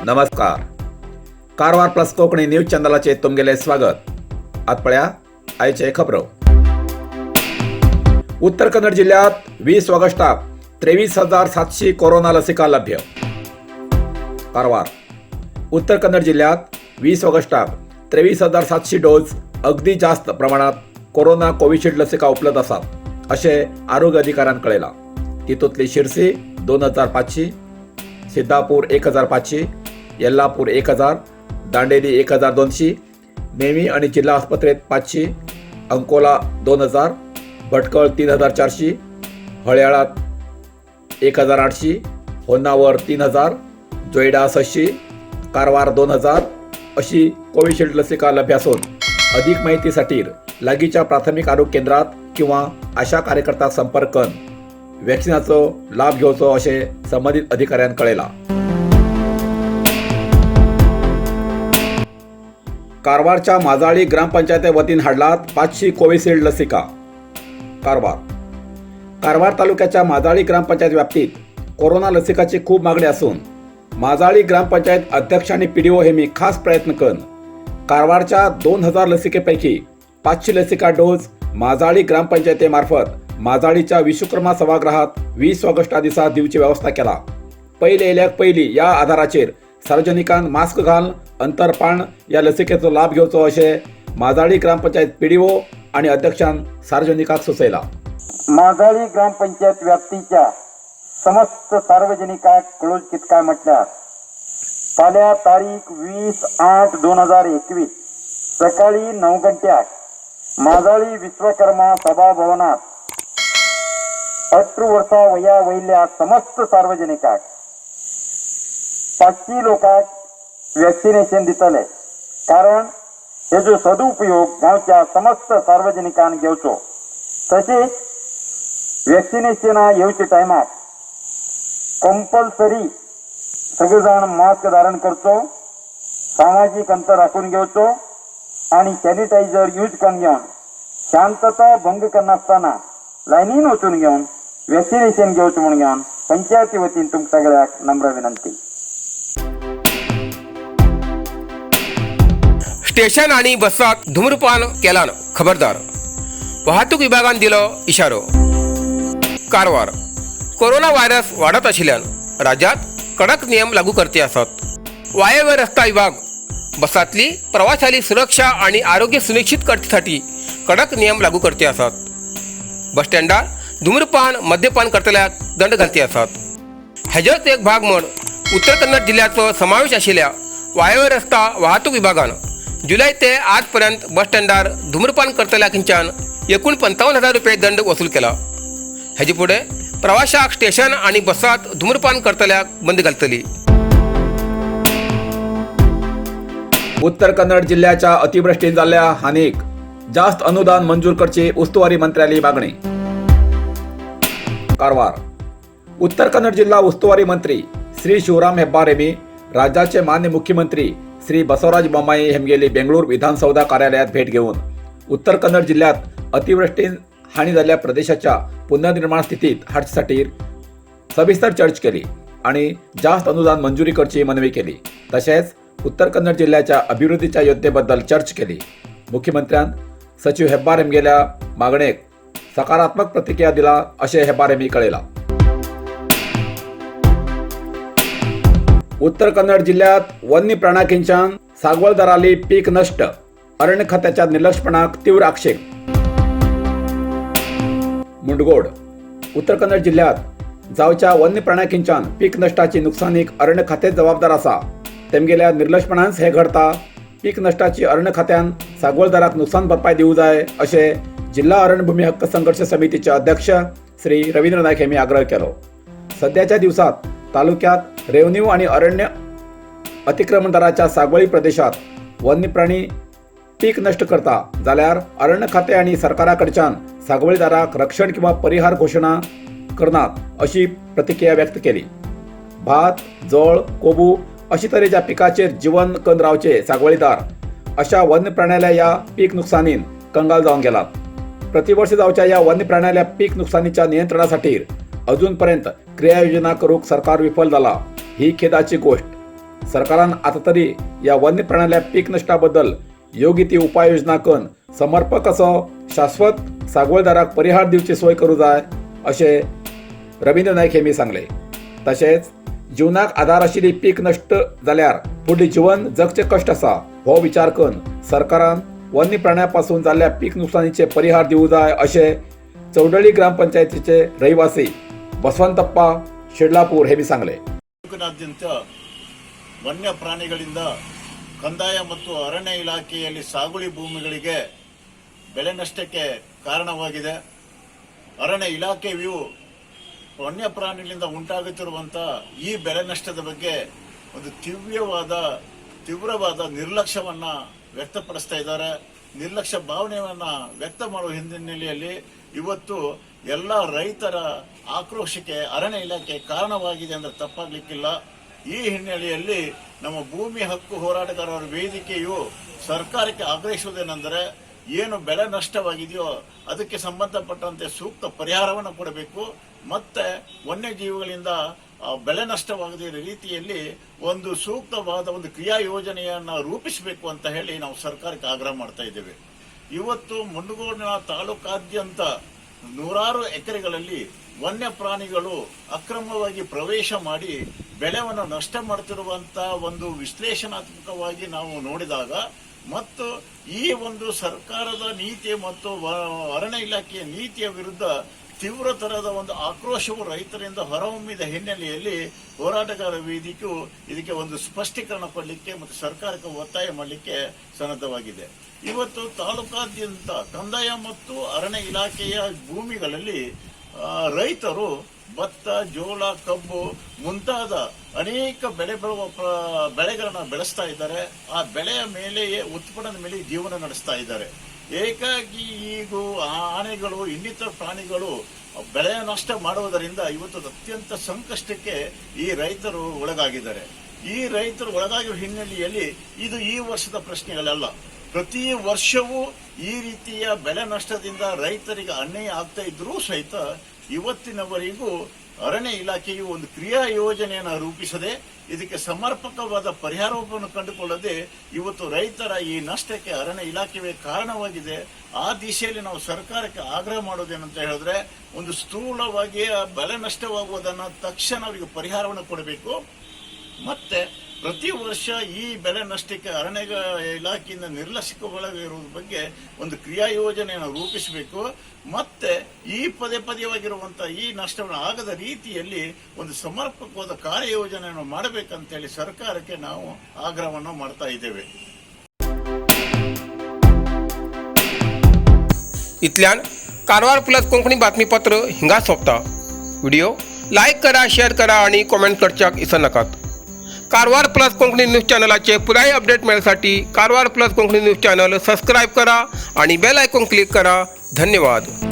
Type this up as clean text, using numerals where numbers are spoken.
नमस्कार. Karwar plus Konkani news चॅनलाचे तुमगेले स्वागत. आतपळ्या आयचे खबरो. उत्तर कन्नड जिल्ह्यात 20 ऑगस्टाक 23,700 कोरोना लसिका लभ्य. कारवार. उत्तर कन्नड जिल्ह्यात 20 ऑगस्टाक 23,700 डोस अगदी जास्त प्रमाणात कोरोना कोविशिल्ड लसिका उपलब्ध आसात असे आरोग्य अधिकाऱ्यान कळयला. तितूंतली शिरसी 2,500, सिद्धापूर 1,500, येल्लापूर 1,000, दांडेली 1,200, नेमी आणि जिल्हा आस्पत्रेत 500, अंकोला 2,000, भटकळ 3,400, हळयाळात 1,800, होन्नावर 3,000, जोयडा 600, कारवार 2,000 अशी कोविशिल्ड लसिका लभ्य असून अधिक माहितीसाठी लागीच्या प्राथमिक आरोग्य केंद्रात किंवा आशा कार्यकर्त्याक संपर्क करून वॅक्सिनाचो लाभ घेवचो असे संबंधित अधिकाऱ्यान कळयला. कारवारच्या माजाळी ग्रामपंचायते वतीन हाडलात 500 कोविशिल्ड लसिका. कारवार. कारवार तालुक्याच्या माजाळी ग्रामपंचायत व्याप्तीत कोरोना लसिकाची खूप मागणी असून माजाळी ग्रामपंचायत अध्यक्ष आणि पीडीओ हेमी खास प्रयत्न करून कारवारच्या 2,000 लसिकेपैकी 500 लसिका डोस माजाळी ग्रामपंचायतीमार्फत माजाळीच्या विश्वकर्मा सभागृहात 20 ऑगस्टा दिसा दिवची व्यवस्था केला. पहिले येल्याक पयली या आधाराचेर सार्वजनिकांन मास्क घालून अंतर पाळून या लसिकेचो लाभ घेवचो अशें माजाळी ग्रामपंचायत पीडीओ आणि अध्यक्षान सार्वजनिकांक सुचयला. माजाळी ग्रामपंचायत व्याप्तीच्या समस्त सार्वजनिकांक कळोवचें काय म्हटल्यार फाल्यां तारीख 20/8/2021 सकाळी 9 गंट्याक माजाळी विश्वकर्मा सभा भवनात 18 वर्सां वया वयल्या समस्त सार्वजनिकांक 500 लोकांक वॅक्सिनेशन दितले. कारण हेजो सदुपयोग गांवच्या समस्त सार्वजनिकांन घेवचो. तशेंच वॅक्सिनेशना येवच्या टायमार कंपल्सरी सगळे जाण मास्क धारण करचो, सामाजीक अंतर राखून घेवचो आणि सॅनिटायझर यूज करून घेवन शांतता भंग करनासतना लायनीन वचून घेवन वॅक्सिनेशन घेवचें म्हूण घेवन पंचायती वतीन तुमकां सगळ्याक नम्र विनंती. स्टेशन आणि बसात धूम्रपान केल्यान खबरदार. वाहतूक विभागान दिलो इशारो. कारवार. कोरोना व्हायरस वाडत आशिल्ल्यान राज्यात कडक नियम लागू करचे आसात. वायव्य रस्ता विभाग बसांतली प्रवाशांची सुरक्षा आणि आरोग्य सुनिश्चित करण्यासाठी कडक नियम लागू करचे आसात. बस स्टँडार धूम्रपान मद्यपान करतल्याक दंड घालचे आसात. हेजोच एक भाग म्हूण उत्तर कन्नड जिल्ह्याचो समावेश आशिल्ल्या वायव्य रस्ता वाहतूक विभागान जुलै ते आज पर्यंत बस स्टँडार धूम्रपान करतल्या कडच्यान एकूण 55,000 रुपये दंड वसूल केला. हेजे फुडें प्रवाशाक स्टेशन आणि बसात धूम्रपान करतल्याक बंदी घालतली. उत्तर कन्नड जिल्ह्याच्या अतिवृष्टीन जाल्ल्या हानीक जास्त अनुदान मंजूर करची उस्तुवारी मंत्र्याली मागणी. कारवार. उत्तर कन्नड जिल्हा उस्तुवारी मंत्री श्री शिवराम हेब्बार हेमी राज्याचे मान्य मुख्यमंत्री श्री बसवराज बोम्माई हेमगेली बेंगळूर विधानसौधा कार्यालयात भेट घेऊन उत्तर कन्नड जिल्ह्यात अतिवृष्टीन हानी जाल्ल्या प्रदेशाच्या पुनर्निर्माण स्थितीत हाडसाठी सविस्तर चर्चा केली आणि जास्त अनुदान मंजुरी करची मनवी केली. तसेच उत्तर कन्नड जिल्ह्याच्या अभिवृद्धीच्या योजनेबद्दल चर्चा केली. मुख्यमंत्र्यान सचिव हेब्बार हेमगेल्या मागणेक सकारात्मक प्रतिक्रिया दिला असे हेब्बार हेमी कळयला. उत्तर कन्नड जिल्ह्यात वन्य प्राण्यांच्यान सागवळदाराली पीक नष्ट. अरण्य खात्याच्या निर्लक्षपणाक तीव्र आक्षेप. मुंडगोड. उत्तर कन्नड जिल्ह्यात जावच्या वन्य प्राण्यांच्यान पीक नष्टाची नुकसानीक अरण्य खातेच जबाबदार आसा. तेमगेल्या निर्लक्षपणान हे घडता. पीक नष्टाची अरण्य खात्यान सागवळदाराक नुकसान भरपाई दिवूं जाय अशें जिल्हा अरण्य भूमी हक्क संघर्ष समितीचे अध्यक्ष श्री रवींद्र नायक हेमी आग्रह केलो. सध्याच्या दिवसात तालुक्यात रेव्हन्यू आणि अरण्य अतिक्रमणदाराच्या सागवळी प्रदेशात वन्य प्राणी पीक नष्ट करता जाल्यार अरण्य खाते आणि सरकारा कडच्यान सागवळीदाराक रक्षण किंवा परिहार घोषणा करनात अशी प्रतिक्रिया व्यक्त केली. भात, जळ, कोबू अशी तरेच्या पिकाचेर जीवन करून रावचे सागवळीदार अशा वन्य प्राण्याल्या या पीक नुकसानीन कंगाल जावन गेलात. प्रतिवर्षी जावच्या या वन्य प्राण्याल्या पीक नुकसानीच्या नियंत्रणासाठी अजूनपर्यंत क्रियायोजना करूक सरकार विफल झाला ही खेदाची गोष्ट. सरकारान आता तरी या वन्य प्राण्याल्या पीक नष्टाबद्दल योग्य ती उपाययोजना करून समर्पक असो शाश्वत सागवळदाराक परिहार दिवची सोय करू जाय अशे रवींद्र नाईक हेमी सांगले. तशेंच जीवनाक आधार आशिल्ली पीक नष्ट जाल्यार फुडलें जीवन जगचे कश्ट आसा हो विचार करून सरकारान वन्य प्राण्यापासून जाल्ल्या पीक नुकसानीचे परिहार दिवू जाय अशे चौडळी ग्रामपंचायतीचे रहिवासी ಬಸವಂತಪ್ಪ ಶಿಡ್ಲಾಪುರ್ ಹೇಮಿ सांगले. ತಾಲೂಕಿನಾದ್ಯಂತ ವನ್ಯ ಪ್ರಾಣಿಗಳಿಂದ ಕಂದಾಯ ಮತ್ತು ಅರಣ್ಯ ಇಲಾಖೆಯಲ್ಲಿ ಸಾಗುವಳಿ ಭೂಮಿಗಳಿಗೆ ಬೆಳೆ ನಷ್ಟಕ್ಕೆ ಕಾರಣವಾಗಿದೆ. ಅರಣ್ಯ ಇಲಾಖೆಯು ವನ್ಯ ಪ್ರಾಣಿಗಳಿಂದ ಉಂಟಾಗುತ್ತಿರುವಂತಹ ಈ ಬೆಳೆ ನಷ್ಟದ ಬಗ್ಗೆ ಒಂದು ತೀವ್ರವಾದ ನಿರ್ಲಕ್ಷ್ಯವನ್ನ ವ್ಯಕ್ತಪಡಿಸ್ತಾ ಇದ್ದಾರೆ. ನಿರ್ಲಕ್ಷ್ಯ ಭಾವನೆಯನ್ನ ವ್ಯಕ್ತ ಮಾಡುವ ಹಿನ್ನೆಲೆಯಲ್ಲಿ ಇವತ್ತು ಎಲ್ಲ ರೈತರ ಆಕ್ರೋಶಕ್ಕೆ ಅರಣ್ಯ ಇಲಾಖೆ ಕಾರಣವಾಗಿದೆ ಅಂದ್ರೆ ತಪ್ಪಾಗ್ಲಿಕ್ಕಿಲ್ಲ. ಈ ಹಿನ್ನೆಲೆಯಲ್ಲಿ ನಮ್ಮ ಭೂಮಿ ಹಕ್ಕು ಹೋರಾಟಗಾರರ ವೇದಿಕೆಯು ಸರ್ಕಾರಕ್ಕೆ ಆಗ್ರಹಿಸುವುದೇನೆಂದರೆ ಏನು ಬೆಳೆ ನಷ್ಟವಾಗಿದೆಯೋ ಅದಕ್ಕೆ ಸಂಬಂಧಪಟ್ಟಂತೆ ಸೂಕ್ತ ಪರಿಹಾರವನ್ನು ಕೊಡಬೇಕು. ಮತ್ತೆ ವನ್ಯಜೀವಿಗಳಿಂದ ಬೆಳೆ ನಷ್ಟವಾಗದ ರೀತಿಯಲ್ಲಿ ಒಂದು ಸೂಕ್ತವಾದ ಒಂದು ಕ್ರಿಯಾ ಯೋಜನೆಯನ್ನ ರೂಪಿಸಬೇಕು ಅಂತ ಹೇಳಿ ನಾವು ಸರ್ಕಾರಕ್ಕೆ ಆಗ್ರಹ ಮಾಡ್ತಾ ಇದ್ದೇವೆ. ಇವತ್ತು ಮುಂಡಗೋಡಿನ ತಾಲೂಕಾದ್ಯಂತ ನೂರಾರು ಎಕರೆಗಳಲ್ಲಿ ವನ್ಯ ಪ್ರಾಣಿಗಳು ಅಕ್ರಮವಾಗಿ ಪ್ರವೇಶ ಮಾಡಿ ಬೆಳೆಯನ್ನು ನಷ್ಟ ಮಾಡುತ್ತಿರುವಂತಹ ಒಂದು ವಿಶ್ಲೇಷಣಾತ್ಮಕವಾಗಿ ನಾವು ನೋಡಿದಾಗ ಮತ್ತು ಈ ಒಂದು ಸರ್ಕಾರದ ನೀತಿ ಮತ್ತು ಅರಣ್ಯ ಇಲಾಖೆಯ ನೀತಿಯ ವಿರುದ್ಧ ತೀವ್ರತರದ ಒಂದು ಆಕ್ರೋಶವು ರೈತರಿಂದ ಹೊರಹೊಮ್ಮಿದ ಹಿನ್ನೆಲೆಯಲ್ಲಿ ಹೋರಾಟಗಾರ ವೇದಿಕೆಯು ಇದಕ್ಕೆ ಒಂದು ಸ್ಪಷ್ಟೀಕರಣ ಕೊಡಲಿಕ್ಕೆ ಮತ್ತು ಸರ್ಕಾರಕ್ಕೆ ಒತ್ತಾಯ ಮಾಡಲಿಕ್ಕೆ ಸನ್ನದ್ಧವಾಗಿದೆ. ಇವತ್ತು ತಾಲೂಕಾದ್ಯಂತ ಕಂದಾಯ ಮತ್ತು ಅರಣ್ಯ ಇಲಾಖೆಯ ಭೂಮಿಗಳಲ್ಲಿ ರೈತರು ಭತ್ತ, ಜೋಳ, ಕಬ್ಬು ಮುಂತಾದ ಅನೇಕ ಬೆಳೆಗಳನ್ನು ಬೆಳೆಸ್ತಾ ಇದ್ದಾರೆ. ಆ ಬೆಳೆಯ ಮೇಲೆಯೇ ಉತ್ಪನ್ನದ ಮೇಲೆ ಜೀವನ ನಡೆಸ್ತಾ ಇದ್ದಾರೆ. ಏಕಾಗಿ ಈಗ ಆನೆಗಳು ಇನ್ನಿತರ ಪ್ರಾಣಿಗಳು ಬೆಳೆ ನಷ್ಟ ಮಾಡುವುದರಿಂದ ಇವತ್ತು ಅತ್ಯಂತ ಸಂಕಷ್ಟಕ್ಕೆ ಈ ರೈತರು ಒಳಗಾಗಿದ್ದಾರೆ. ಈ ರೈತರು ಒಳಗಾಗಿರುವ ಹಿನ್ನೆಲೆಯಲ್ಲಿ ಇದು ಈ ವರ್ಷದ ಪ್ರಶ್ನೆಗಳಲ್ಲ. ಪ್ರತಿ ವರ್ಷವೂ ಈ ರೀತಿಯ ಬೆಳೆ ನಷ್ಟದಿಂದ ರೈತರಿಗೆ ಅನ್ಯಾಯ ಆಗ್ತಾ ಇದ್ರೂ ಸಹಿತ ಇವತ್ತಿನವರೆಗೂ ಅರಣ್ಯ ಇಲಾಖೆಯು ಒಂದು ಕ್ರಿಯಾ ಯೋಜನೆಯನ್ನು ರೂಪಿಸದೆ ಇದಕ್ಕೆ ಸಮರ್ಪಕವಾದ ಪರಿಹಾರವನ್ನು ಕಂಡುಕೊಳ್ಳದೆ ಇವತ್ತು ರೈತರ ಈ ನಷ್ಟಕ್ಕೆ ಅರಣ್ಯ ಇಲಾಖೆಯೇ ಕಾರಣವಾಗಿದೆ. ಆ ದಿಶೆಯಲ್ಲಿ ನಾವು ಸರ್ಕಾರಕ್ಕೆ ಆಗ್ರಹ ಮಾಡೋದೇನಂತ ಹೇಳಿದ್ರೆ ಒಂದು ಸ್ಥೂಲವಾಗಿ ಬೆಳೆ ನಷ್ಟವಾಗುವುದನ್ನು ತಕ್ಷಣ ಅವರಿಗೆ ಪರಿಹಾರವನ್ನು ಕೊಡಬೇಕು. ಮತ್ತೆ ಪ್ರತಿ ವರ್ಷ ಈ ಬೆಳೆ ನಷ್ಟಕ್ಕೆ ಅರಣ್ಯ ಇಲಾಖೆಯಿಂದ ನಿರ್ಲಕ್ಷ್ಯಕ್ಕೊಳಗಿರುವ ಬಗ್ಗೆ ಒಂದು ಕ್ರಿಯಾ ಯೋಜನೆಯನ್ನು ರೂಪಿಸಬೇಕು. ಮತ್ತೆ ಈ ಪದೇವಾಗಿರುವಂತಹ ಈ ನಷ್ಟವನ್ನು ಆಗದ ರೀತಿಯಲ್ಲಿ ಒಂದು ಸಮರ್ಪಕವಾದ ಕಾರ್ಯಯೋಜನೆಯನ್ನು ಮಾಡಬೇಕಂತೇಳಿ ಸರ್ಕಾರಕ್ಕೆ ನಾವು ಆಗ್ರಹವನ್ನು ಮಾಡ್ತಾ ಇದ್ದೇವೆ. इतल्यान कारवार प्लस कोंकणी बातमीपत्र हिंगा सोंपता. व्हिडिओ लाईक करा, शेअर करा आणि कॉमेंट करच्याक विसरू नकात. कारवार प्लस कोंकणी न्यूज चॅनलाचे पुराय अपडेट मिळण्यासाठी Karwar plus Konkani news channel subscribe करा आणि बेल आयकॉन क्लिक करा. धन्यवाद.